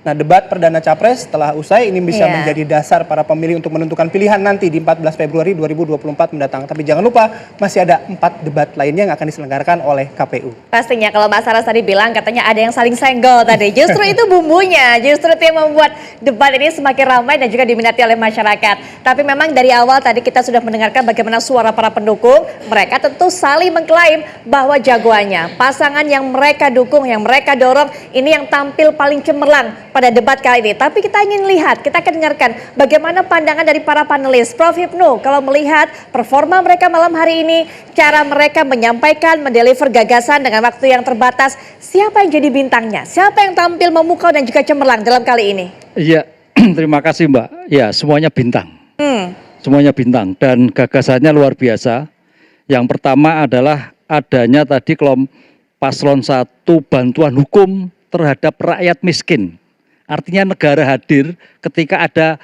Nah, debat perdana capres setelah usai ini bisa menjadi dasar para pemilih untuk menentukan pilihan nanti di 14 Februari 2024 mendatang. Tapi jangan lupa masih ada 4 debat lainnya yang akan diselenggarakan oleh KPU. Pastinya kalau Mas Saras tadi bilang katanya ada yang saling senggol tadi. Justru itu bumbunya, justru itu yang membuat debat ini semakin ramai dan juga diminati oleh masyarakat. Tapi memang dari awal tadi kita sudah mendengarkan bagaimana suara para pendukung. Mereka tentu saling mengklaim bahwa jagoannya, pasangan yang mereka dukung, yang mereka dorong, ini yang tampil paling cemerlang pada debat kali ini. Tapi kita ingin lihat, kita akan dengarkan bagaimana pandangan dari para panelis. Prof. Hipnu, kalau melihat performa mereka malam hari ini, cara mereka menyampaikan, mendeliver gagasan dengan waktu yang terbatas, siapa yang jadi bintangnya? Siapa yang tampil memukau dan juga cemerlang dalam kali ini? Iya, terima kasih Mbak. Ya, semuanya bintang. Semuanya bintang dan gagasannya luar biasa. Yang pertama adalah adanya tadi kelompok paslon 1 bantuan hukum terhadap rakyat miskin. Artinya negara hadir ketika ada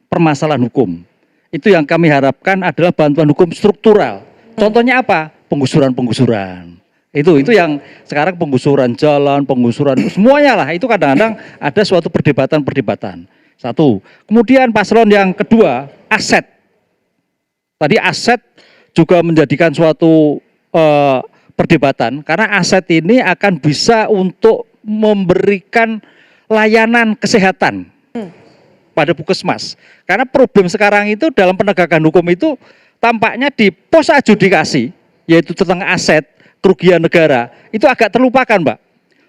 permasalahan hukum. Itu yang kami harapkan adalah bantuan hukum struktural. Contohnya apa? Penggusuran-penggusuran. Itu yang sekarang penggusuran jalan, penggusuran semuanya lah. Itu kadang-kadang ada suatu perdebatan-perdebatan. Satu. Kemudian paslon yang kedua, aset. Tadi aset juga menjadikan suatu perdebatan karena aset ini akan bisa untuk memberikan layanan kesehatan pada puskesmas. Karena problem sekarang itu dalam penegakan hukum itu tampaknya di pos adjudikasi, yaitu tentang aset, kerugian negara, itu agak terlupakan Mbak.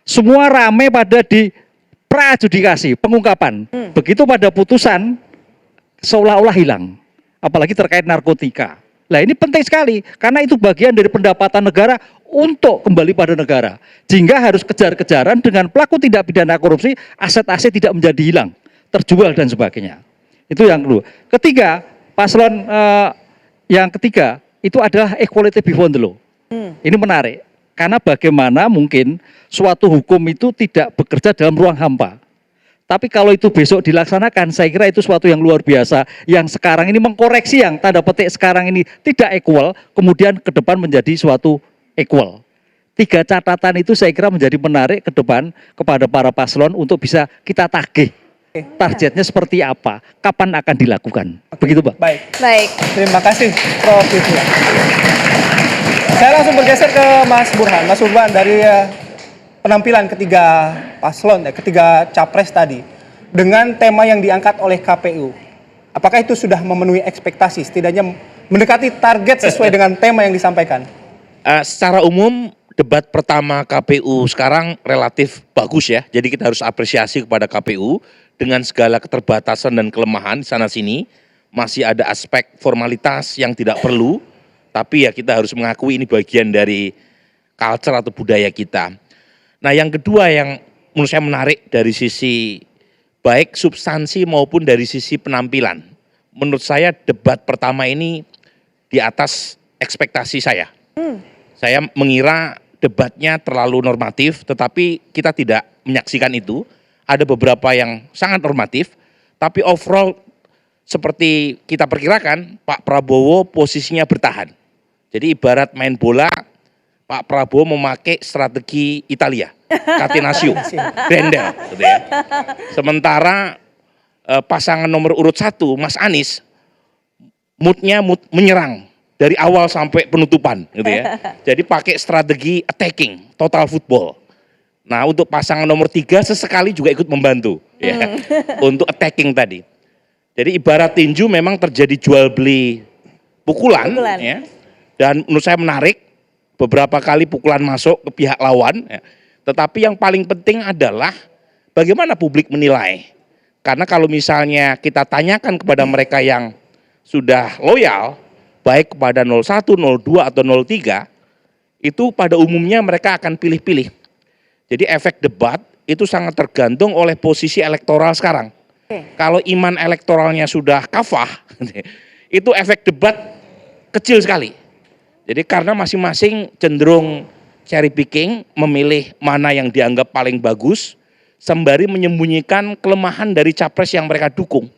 Semua rame pada di pra-adjudikasi, pengungkapan. Begitu pada putusan, seolah-olah hilang. Apalagi terkait narkotika. Nah ini penting sekali, karena itu bagian dari pendapatan negara untuk kembali pada negara. Sehingga harus kejar-kejaran dengan pelaku tindak pidana korupsi, aset-aset tidak menjadi hilang, terjual dan sebagainya. Itu yang kedua. Ketiga, paslon yang ketiga, itu adalah equality before the law. Ini menarik, karena bagaimana mungkin suatu hukum itu tidak bekerja dalam ruang hampa. Tapi kalau itu besok dilaksanakan, saya kira itu suatu yang luar biasa, yang sekarang ini mengkoreksi yang tanda petik sekarang ini tidak equal, kemudian ke depan menjadi suatu equal. 3 catatan itu saya kira menjadi menarik ke depan kepada para paslon untuk bisa kita tagih. Targetnya seperti apa, kapan akan dilakukan. Begitu Pak. Baik. Terima kasih Prof. Hipnu. Saya langsung bergeser ke Mas Burhan. Mas Burhan, dari penampilan ketiga paslon, ketiga capres tadi, dengan tema yang diangkat oleh KPU, apakah itu sudah memenuhi ekspektasi, setidaknya mendekati target sesuai dengan tema yang disampaikan? Secara umum, debat pertama KPU sekarang relatif bagus ya, jadi kita harus apresiasi kepada KPU dengan segala keterbatasan dan kelemahan di sana-sini, masih ada aspek formalitas yang tidak perlu, tapi ya kita harus mengakui ini bagian dari culture atau budaya kita. Nah yang kedua yang menurut saya menarik dari sisi baik substansi maupun dari sisi penampilan. Menurut saya debat pertama ini di atas ekspektasi saya. Saya mengira debatnya terlalu normatif, tetapi kita tidak menyaksikan itu. Ada beberapa yang sangat normatif, tapi overall seperti kita perkirakan Pak Prabowo posisinya bertahan. Jadi ibarat main bola, Pak Prabowo memakai strategi Italia, Catenaccio, Grendel, gitu ya. Sementara pasangan nomor urut 1, Mas Anies, moodnya menyerang dari awal sampai penutupan, gitu ya. Jadi pakai strategi attacking, total football. Nah untuk pasangan nomor 3 sesekali juga ikut membantu, ya, untuk attacking tadi. Jadi ibarat tinju memang terjadi jual beli pukulan. Ya, dan menurut saya menarik. Beberapa kali pukulan masuk ke pihak lawan, ya. Tetapi yang paling penting adalah bagaimana publik menilai. Karena kalau misalnya kita tanyakan kepada mereka yang sudah loyal, baik kepada 01, 02, atau 03, itu pada umumnya mereka akan pilih-pilih. Jadi efek debat itu sangat tergantung oleh posisi elektoral sekarang. Kalau iman elektoralnya sudah kafah, itu efek debat kecil sekali. Jadi karena masing-masing cenderung cherry picking, memilih mana yang dianggap paling bagus, sembari menyembunyikan kelemahan dari capres yang mereka dukung.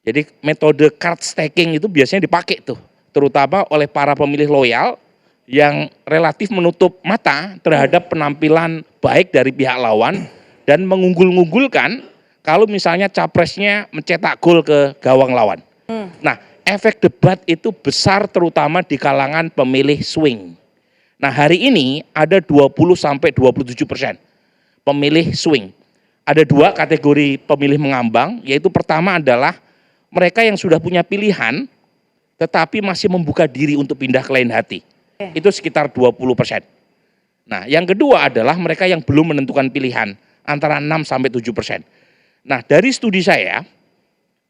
Jadi metode card stacking itu biasanya dipakai tuh, terutama oleh para pemilih loyal yang relatif menutup mata terhadap penampilan baik dari pihak lawan dan mengunggul-unggulkan kalau misalnya capresnya mencetak gol ke gawang lawan. Nah, efek debat itu besar terutama di kalangan pemilih swing. Nah, hari ini ada 20-27% pemilih swing. Ada dua kategori pemilih mengambang, yaitu pertama adalah mereka yang sudah punya pilihan tetapi masih membuka diri untuk pindah ke lain hati. Itu sekitar 20%. Nah, yang kedua adalah mereka yang belum menentukan pilihan, antara 6-7%. Nah, dari studi saya,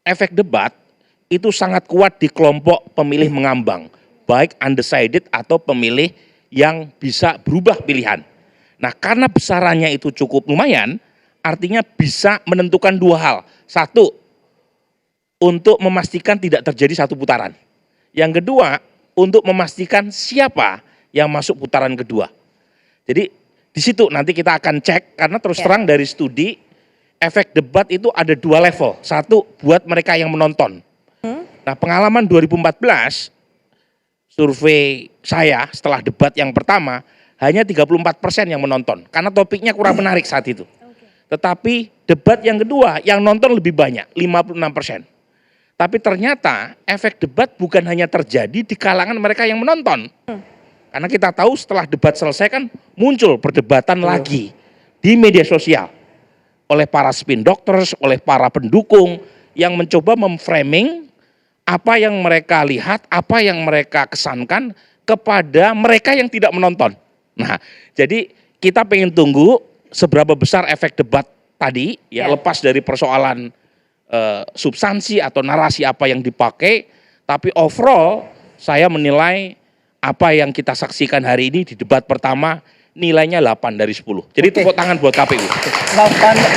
efek debat itu sangat kuat di kelompok pemilih mengambang, baik undecided atau pemilih yang bisa berubah pilihan. Nah, karena besarannya itu cukup lumayan, artinya bisa menentukan dua hal. Satu, untuk memastikan tidak terjadi satu putaran. Yang kedua, untuk memastikan siapa yang masuk putaran kedua. Jadi di situ nanti kita akan cek, karena terus terang dari studi, efek debat itu ada dua level. Satu, buat mereka yang menonton. Nah, pengalaman 2014, survei saya setelah debat yang pertama, hanya 34% yang menonton. Karena topiknya kurang menarik saat itu. Tetapi debat yang kedua, yang nonton lebih banyak, 56%. Tapi ternyata efek debat bukan hanya terjadi di kalangan mereka yang menonton. Karena kita tahu setelah debat selesai kan muncul perdebatan lagi di media sosial. Oleh para spin doctors, oleh para pendukung yang mencoba memframing apa yang mereka lihat, apa yang mereka kesankan kepada mereka yang tidak menonton. Nah, jadi kita pengen tunggu seberapa besar efek debat tadi, ya lepas dari persoalan substansi atau narasi apa yang dipakai, tapi overall saya menilai apa yang kita saksikan hari ini di debat pertama nilainya 8 dari 10. Jadi tepuk tangan buat KPU. 8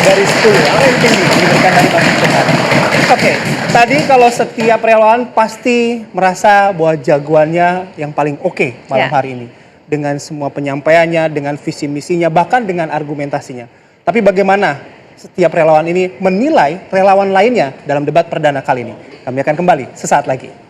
dari 10, yang lebih tinggi diberikan dari Mas Burhan. Oke, tadi kalau setiap relawan pasti merasa bahwa jagoannya yang paling oke malam hari ini. Dengan semua penyampaiannya, dengan visi misinya, bahkan dengan argumentasinya. Tapi bagaimana setiap relawan ini menilai relawan lainnya dalam debat perdana kali ini? Kami akan kembali sesaat lagi.